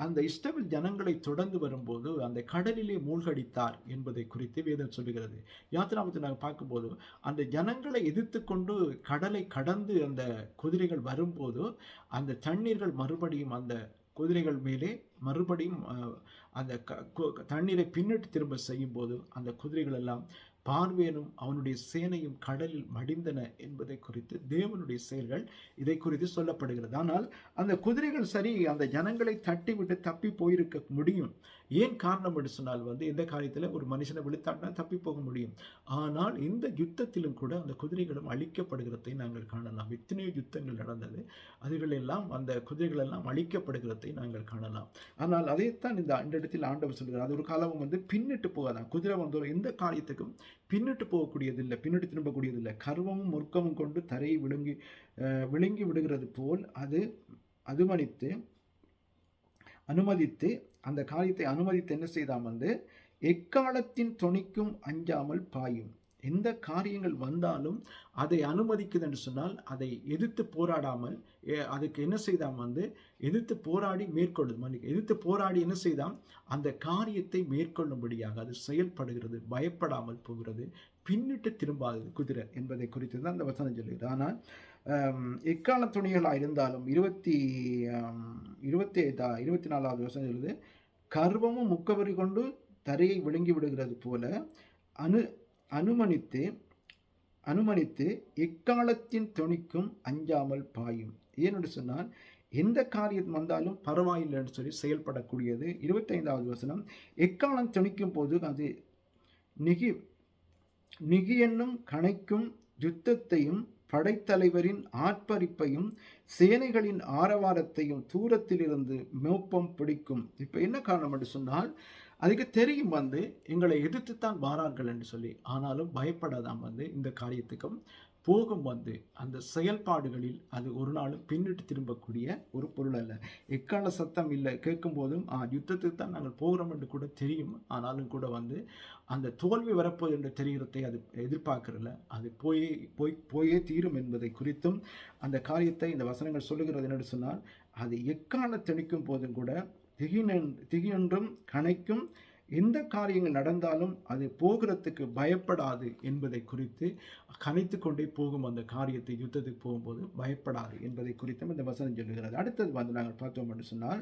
அந்த இஸ்ரவேல் ஜனங்களை தொடர்ந்து வரும்போது அந்த கடலிலே மூழ்கடித்தார் என்பதை குறித்து வேதம் சொல்லுகிறது. யாத்திராமத்தை நாங்கள் பார்க்கும்போது அந்த ஜனங்களை எதிர்த்து கொண்டு கடலை கடந்து அந்த குதிரைகள் வரும்போது அந்த தண்ணீர்கள் மறுபடியும் அந்த குதிரைகள் மேலே மறுபடியும் அந்த தண்ணீரை பின்னிட்டு திரும்ப செய்யும் போது அந்த குதிரைகள் எல்லாம் பார்வேனும் அவனுடைய சேனையும் கடலில் மடிந்தன என்பதை குறித்து தேவனுடைய செயல்கள் இதை குறித்து சொல்லப்படுகிறது. ஆனால் அந்த குதிரைகள் சரி அந்த ஜனங்களை தட்டி விட்டு தப்பி போயிருக்க முடியும். ஏன் காரணம் என்று சொன்னால் எந்த காரியத்தில் ஒரு மனுஷனை விழுத்தாட்டினா தப்பி போக முடியும். ஆனால் இந்த யுத்தத்திலும் கூட அந்த குதிரைகளும் அழிக்கப்படுகிறதை நாங்கள் காணலாம். எத்தனையோ யுத்தங்கள் நடந்தது, அதுகளெல்லாம் அந்த குதிரைகள் எல்லாம் அழிக்கப்படுகிறதை நாங்கள் காணலாம். ஆனால் அதைத்தான் இந்த இடத்தில் ஆண்டவர் சொல்கிறார், அது ஒரு காலம் பின்னிட்டு போகாதான். குதிரை எந்த காரியத்துக்கும் பின்னிட்டு போகக்கூடியதில்லை, பின்னிட்டு திரும்பக்கூடியதில்லை. கர்வமும் முர்க்கமும் கொண்டு தரையை விழுங்கி விடுகிறது போல் அது அனுமதித்து அந்த காரியத்தை அனுமதித்து என்ன செய்தால் எக்காலத்தின் துணிக்கும் அஞ்சாமல் பாயும். எந்த காரியங்கள் வந்தாலும் அதை அனுமதிக்குது என்று சொன்னால் அதை எதிர்த்து போராடாமல் அதுக்கு என்ன செய்தால் எதிர்த்து போராடி எதிர்த்து போராடி என்ன செய்தால் அந்த காரியத்தை மேற்கொள்ளும்படியாக அது செயல்படுகிறது, பயப்படாமல் போகிறது, பின்னிட்டு திரும்பாதது குதிரை என்பதை குறித்து தான் அந்த வசனம் சொல்லுகிறது. ஆனால் எக்கால துணிகளாக இருந்தாலும் 24வது வசனம் சொல்லுது, கர்வமும் முக்கவரி கொண்டு தரையை விழுங்கி விடுகிறது போல அனுமனித்து எக்காலத்தின் துணிக்கும் அஞ்சாமல் பாயும். ஏனென்று சொன்னால் எந்த காரியம் வந்தாலும் பரவாயில்லை என்று சொல்லி செயல்படக்கூடியது. 25வது வசனம், எக்காலம் துணிக்கும் போது அது நிகி என்னும் கணைக்கும் யுத்தத்தையும் படைத்தலைவரின் ஆர்ப்பரிப்பையும் சேனைகளின் ஆரவாரத்தையும் தூரத்திலிருந்து மோப்பம் பிடிக்கும். இப்போ என்ன காரணம் என்று சொன்னால், அதுக்கு தெரியும் எங்களை எதிர்த்துத்தான் வாரார்கள் என்று சொல்லி, ஆனாலும் பயப்படாதான் இந்த காரியத்துக்கும் போகும். அந்த செயல்பாடுகளில் அது ஒரு நாளும் பின்னிட்டு திரும்பக்கூடிய ஒரு பொருள் அல்ல. எக்கால சத்தம் இல்லை கேட்கும் போதும் யுத்தத்துக்கு தான் நாங்கள் போகிறோம் என்று கூட தெரியும். ஆனாலும் கூட அந்த தோல்வி வரப்போது என்று தெரிகிறதை அது எதிர்பார்க்கறதில்ல. அது போயே தீரும் என்பதை குறித்தும் அந்த காரியத்தை இந்த வசனங்கள் சொல்லுகிறது. என்னென்னு சொன்னால், அது எக்கால திணிக்கும் போதும் கூட திகினென்றும் கணைக்கும் எந்த காரியங்கள் நடந்தாலும் அது போகிறதுக்கு பயப்படாது என்பதை குறித்து, கனைத்து கொண்டே போகும் அந்த காரியத்தை யுத்தத்துக்கு போகும்போது பயப்படாது என்பதை குறித்தும் இந்த வசனம் சொல்லுகிறது. அடுத்தது நாங்கள் பார்த்தோம் என்று சொன்னால்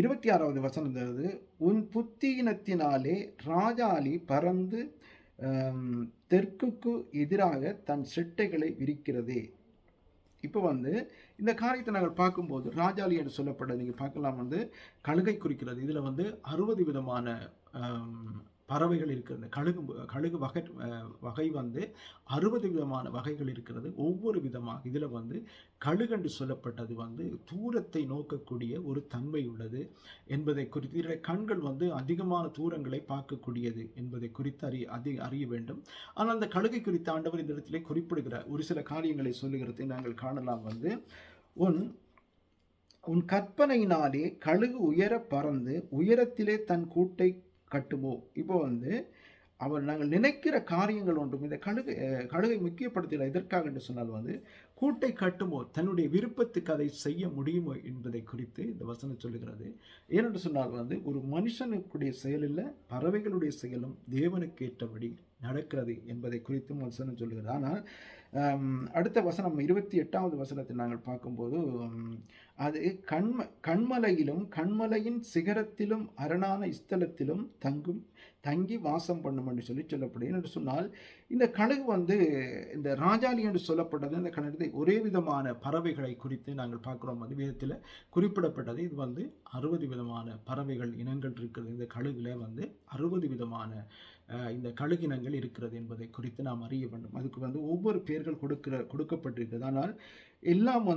26வது வசனம், உன் புத்தியினத்தினாலே ராஜாளி பறந்து தெற்குக்கு எதிராக தன் செட்டைகளை விரிக்கிறதே. இப்போ இந்த காரியத்தை நாங்கள் பார்க்கும்போது ராஜாளி என்று சொல்லப்பட்ட நீங்கள் பார்க்கலாம் கழுகை குறிக்கிறது. இதில் 60 விதமான பறவைகள் இருக்கிறது. கழுகு வகை 60 விதமான வகைகள் இருக்கிறது. ஒவ்வொரு விதமாக இதில் கழுகென்று சொல்லப்பட்டது தூரத்தை நோக்கக்கூடிய ஒரு தன்மை உள்ளது என்பதை குறித்து, இதனுடைய கண்கள் அதிகமான தூரங்களை பார்க்கக்கூடியது என்பதை குறித்து அறிய வேண்டும். ஆனால் அந்த கழுகை குறித்து ஆண்டவர் இந்த இடத்திலே குறிப்பிடுகிற ஒரு சில காரியங்களை சொல்லுகிறதை நாங்கள் காணலாம். உன் கற்பனையினாலே கழுகு உயர பறந்து உயரத்திலே தன் கூட்டை கட்டுமோ. இப்போ அவர் நாங்கள் நினைக்கிற காரியங்கள் ஒன்றும் இந்த கழுகை முக்கியப்படுத்தல. எதற்காக என்று சொன்னால் கூட்டை கட்டுமோ, தன்னுடைய விருப்பத்துக்கு அதை செய்ய முடியுமோ என்பதை குறித்து இந்த வசனம் சொல்லுகிறது. ஏனென்று சொன்னால் ஒரு மனுஷனுக்குடைய செயல் இல்லை, பறவைகளுடைய செயலும் தேவனுக்கு ஏற்றபடி நடக்கிறது என்பதை குறித்தும் வசனம் சொல்லுகிறது. ஆனால் அடுத்த வசனம் 28வது வசனத்தை நாங்கள் பார்க்கும்போது, அது கண்மலையிலும் கண்மலையின் சிகரத்திலும் அரணான ஸ்தலத்திலும் தங்கி வாசம் பண்ணும் என்று சொல்லப்படும். என்று சொன்னால் இந்த கழுகு இந்த ராஜாளி என்று சொல்லப்பட்டது. இந்த கழுதை ஒரே விதமான பறவைகளை குறித்து நாங்கள் பார்க்குறோம். வேதத்தில் குறிப்பிடப்பட்டது. இது 60 விதமான பறவைகள் இனங்கள் இருக்கிறது. இந்த கழுகுல 60 விதமான இந்த கழுகினங்கள் இருக்கிறது என்பதை குறித்து நாம் அறிய வேண்டும். அதுக்கு ஒவ்வொரு பெயர்கள் கொடுக்கப்பட்டிருக்கிறது. ஆனால் எல்லாம்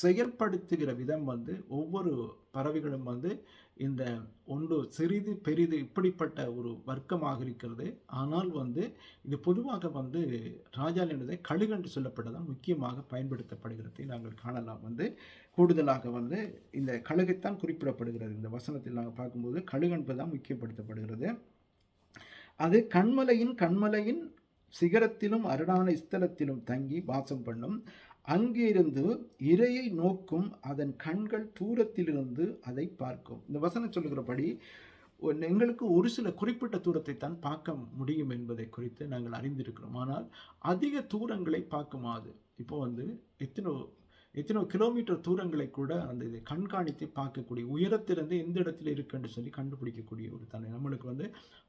செயல்படுத்துகிற விதம் ஒவ்வொரு பறவைகளும் இந்த ஒன்று சிறிது பெரிது இப்படிப்பட்ட ஒரு வர்க்கமாக இருக்கிறது. ஆனால் இது பொதுவாக ராஜாளி என்பதை கழுகு என்று சொல்லப்பட்டதான் முக்கியமாக பயன்படுத்தப்படுகிறதை நாங்கள் காணலாம். கூடுதலாக இந்த கழுகைத்தான் குறிப்பிடப்படுகிறது. இந்த வசனத்தில் நாங்கள் பார்க்கும்போது கழுகு என்பதுதான் முக்கியப்படுத்தப்படுகிறது. அது கண்மலையின் சிகரத்திலும் அரணான ஸ்தலத்திலும் தங்கி வாசம் பண்ணும். அங்கிருந்து இரையை நோக்கும், அதன் கண்கள் தூரத்திலிருந்து அதை பார்க்கும். இந்த வசனம் சொல்லுகிறபடி எங்களுக்கு ஒரு சில குறிப்பிட்ட தூரத்தை தான் பார்க்க முடியும் என்பதை குறித்து நாங்கள் அறிந்திருக்கிறோம். ஆனால் அதிக தூரங்களை பார்க்குமாது இப்போ எத்தனோ கிலோமீட்டர் தூரங்களை கூட அந்த இதை கண்காணித்து பார்க்கக்கூடிய, உயரத்திலிருந்து எந்த இடத்துல இருக்குன்னு சொல்லி கண்டுபிடிக்கக்கூடிய ஒரு தன்மை நம்மளுக்கு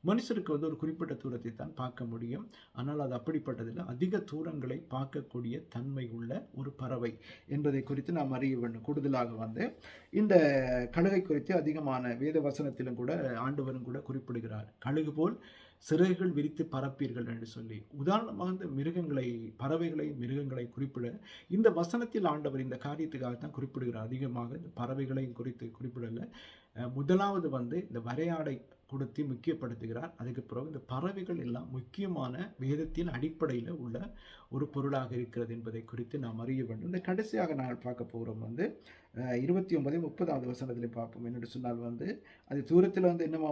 மனுஷருக்கு ஒரு குறிப்பிட்ட தூரத்தை தான் பார்க்க முடியும். ஆனால் அது அப்படிப்பட்டதில் அதிக தூரங்களை பார்க்கக்கூடிய தன்மை உள்ள ஒரு பறவை என்பதை குறித்து நாம் அறிய வேண்டும். கூடுதலாக இந்த கழுகை குறித்து அதிகமான வேத வசனத்திலும் கூட ஆண்டவரும் கூட குறிப்பிடுகிறார். கழுகு போல் சிறகுகள் விரித்து பறப்பீர்கள் என்று சொல்லி உதாரணமாக இந்த மிருகங்களை குறிப்பிட இந்த வசனத்தில் ஆண்டவர் இந்த காரியத்துக்காகத்தான் குறிப்பிடுகிறார். அதிகமாக இந்த பறவைகளையும் குறித்து குறிப்பிடல. முதலாவது இந்த வரையாடை கொடுத்து முக்கியப்படுத்துகிறார். அதுக்கு பிறகு இந்த பறவைகள் எல்லாம் முக்கியமான வேதத்தின் அடிப்படையில் உள்ள ஒரு பொருளாக இருக்கிறது என்பதை குறித்து நாம் அறிய வேண்டும். இந்த கடைசியாக நாங்கள் பார்க்க போகிறோம் 29 30வது வசனத்தில் பார்ப்போம். என்னென்னு சொன்னால் அது தூரத்தில் என்னவா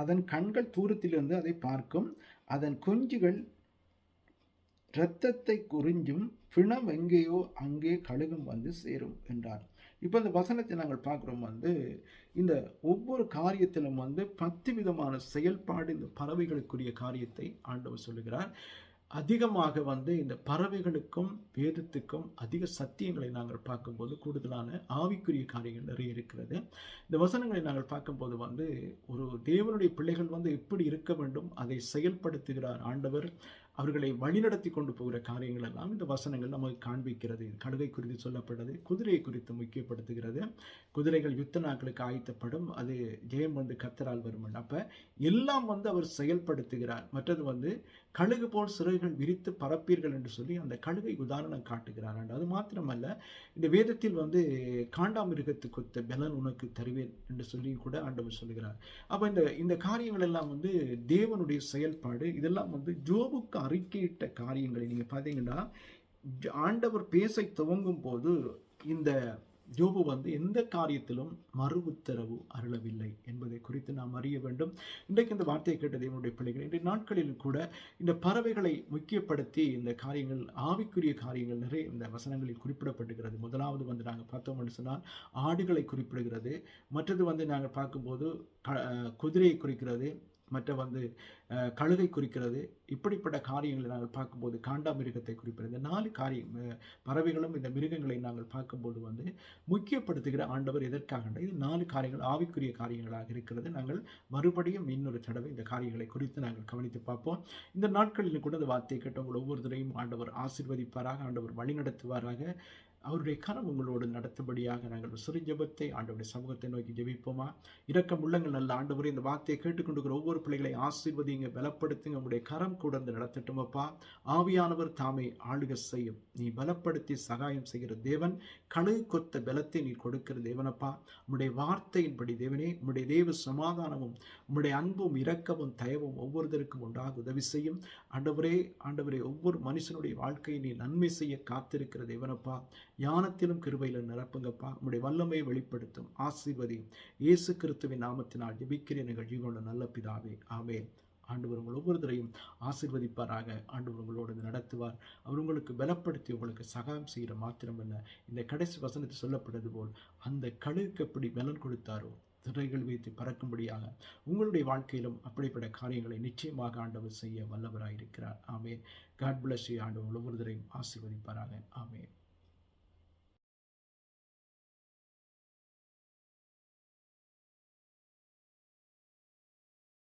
அதன் கண்கள் தூரத்திலிருந்து அதை பார்க்கும், அதன் குஞ்சுகள் இரத்தத்தை குறிஞ்சும், பிணம் எங்கேயோ அங்கே கழுகும் சேரும் என்றார். இப்போ இந்த வசனத்தை நாங்கள் பார்க்குறோம் இந்த ஒவ்வொரு காரியத்திலும் 10 விதமான செயல்பாடு இந்த பறவைகளுக்குரிய காரியத்தை ஆண்டவர் சொல்லுகிறார். அதிகமாக வந்து இந்த பறவைகளுக்கும் வேதத்துக்கும் அதிக சத்தியங்களை நாங்கள் பார்க்கும்போது கூடுதலான ஆவிக்குரிய காரியங்கள் நிறைய இருக்கிறது. இந்த வசனங்களை நாங்கள் பார்க்கும்போது வந்து ஒரு தேவனுடைய பிள்ளைகள் வந்து எப்படி இருக்க வேண்டும், அதை செயல்படுத்துகிறார் ஆண்டவர். அவர்களை வழிநடத்தி கொண்டு போகிற காரியங்கள் எல்லாம் இந்த வசனங்கள் நமக்கு காண்பிக்கிறது. கழுகை குறித்து சொல்லப்பட்டது, குதிரையை குறித்து முக்கியப்படுத்துகிறது. குதிரைகள் யுத்த நாட்களுக்கு ஆயத்தப்படும், அது ஜெயம் வந்து கர்த்தரால் வரும். அப்ப எல்லாம் வந்து அவர் செயல்படுத்துகிறார். மற்றது வந்து கழுகு போல் சிறகுகள் விரித்து பறப்பீர்கள் என்று சொல்லி அந்த கழுகை உதாரணம் காட்டுகிறார். அது மாத்திரமல்ல, இந்த வேதத்தில் வந்து காண்டாமிருகத்துக்கு ஒத்த பலன் உனக்கு தருவேன் என்று சொல்லி கூட ஆண்டவர் சொல்கிறார். அப்ப இந்த காரியங்கள் எல்லாம் வந்து தேவனுடைய செயல்பாடு. இதெல்லாம் வந்து ஜோபுக்கு அறிக்கையிட்ட காரியங்களை நீங்க பார்த்தீங்கன்னா, ஆண்டவர் பேச துவங்கும் போது இந்த யோபு வந்து எந்த காரியத்திலும் மறு உத்தரவு அருளவில்லை என்பதை குறித்து நாம் அறிய வேண்டும். இன்றைக்கு இந்த வார்த்தையை கேட்ட தேவனுடைய பிள்ளைகள், இன்றைய நாட்களில் கூட இந்த பறவைகளை முக்கியப்படுத்தி இந்த காரியங்கள், ஆவிக்குரிய காரியங்கள் நிறைய இந்த வசனங்களில் குறிப்பிடப்பட்டுகிறது. முதலாவது வந்து நாங்கள் பார்த்தோம் என்று சொன்னால் ஆடுகளை குறிப்பிடுகிறது. மற்றது வந்து நாங்கள் பார்க்கும்போது குதிரையை குறிக்கிறது, மற்ற வந்து கழுகை குறிக்கிறது. இப்படிப்பட்ட காரியங்களை நாங்கள் பார்க்கும்போது காண்டாமிருகத்தை குறிப்பிடுறது. இந்த 4 காரியம் பறவைகளும் இந்த மிருகங்களை நாங்கள் பார்க்கும்போது வந்து முக்கியப்படுத்துகிற ஆண்டவர் எதற்காக? இது 4 காரியங்கள் ஆவிக்குரிய காரியங்களாக இருக்கிறது. நாங்கள் மறுபடியும் இன்னொரு தடவை இந்த காரியங்களை குறித்து நாங்கள் கவனித்து பார்ப்போம். இந்த நாட்களில் கூட இந்த வார்த்தையை கேட்டவங்கள் ஒவ்வொருத்தரையும் ஆண்டவர் ஆசீர்வதிப்பாராக, ஆண்டவர் வழிநடத்துவாராக. அவருடைய கரம் உங்களோடு நடத்தும்படியாக நாங்கள் சிறு ஜெபத்தை ஆண்டவருடைய சமூகத்தை நோக்கி ஜெபிப்போமா? இரக்கம் உள்ளங்கள் நல்ல ஆண்டவரே, இந்த வார்த்தையை கேட்டுக்கொண்டிருக்கிற ஒவ்வொரு பிள்ளைகளை ஆசீர்வதிங்க, பலப்படுத்துங்க. உங்களுடைய கரம் கூட நடத்தட்டும் அப்பா. ஆவியானவர் தாமே ஆளுக செய்யும். நீ பலப்படுத்தி சகாயம் செய்கிற தேவன், கழுகு கொத்த பலத்தை நீ கொடுக்கிற தேவனப்பா. உம்முடைய வார்த்தையின்படி தேவனே, உம்முடைய தேவ சமாதானமும் உம்முடைய அன்பும் இரக்கமும் தயவும் ஒவ்வொருத்தருக்கும் உண்டாக உதவி செய்யும். ஆண்டவரே, ஆண்டவரே, ஒவ்வொரு மனுஷனுடைய வாழ்க்கையை நீ நன்மை செய்ய காத்திருக்கிற தேவனப்பா. ஞானத்திலும் கிருபையிலும் நிரப்புங்கப்பா. உம்முடைய வல்லமையை வெளிப்படுத்தும். ஆசீர்வதியும். இயேசு கிறிஸ்துவின் நாமத்தினால் ஜெபிக்கிறேன் எங்கள் ஜீவனுள்ள நல்ல பிதாவே, ஆமென். ஆண்டவர் உங்கள் ஒவ்வொருத்தரையும் ஆசீர்வதிப்பாராக. ஆண்டவர் உங்களோடு நடத்துவார். அவர் உங்களுக்கு பலப்படுத்தி உங்களுக்கு சகாயம் செய்கிற மாத்திரமல்ல, இந்த கடைசி வசனத்தில் சொல்லப்பட்டது போல் அந்த கழுகுக்கு எப்படி பலன் கொடுத்தாரோ திரைகள் வைத்து பறக்கும்படியாக உங்களுடைய வாழ்க்கையிலும் அப்படிப்பட்ட காரியங்களை நிச்சயமாக ஆண்டவர் செய்ய வல்லவராயிருக்கிறார். ஆமென். God bless you. ஆண்டவர் ஒவ்வொருத்தரையும் ஆசீர்வதிப்பாராக. ஆமென்.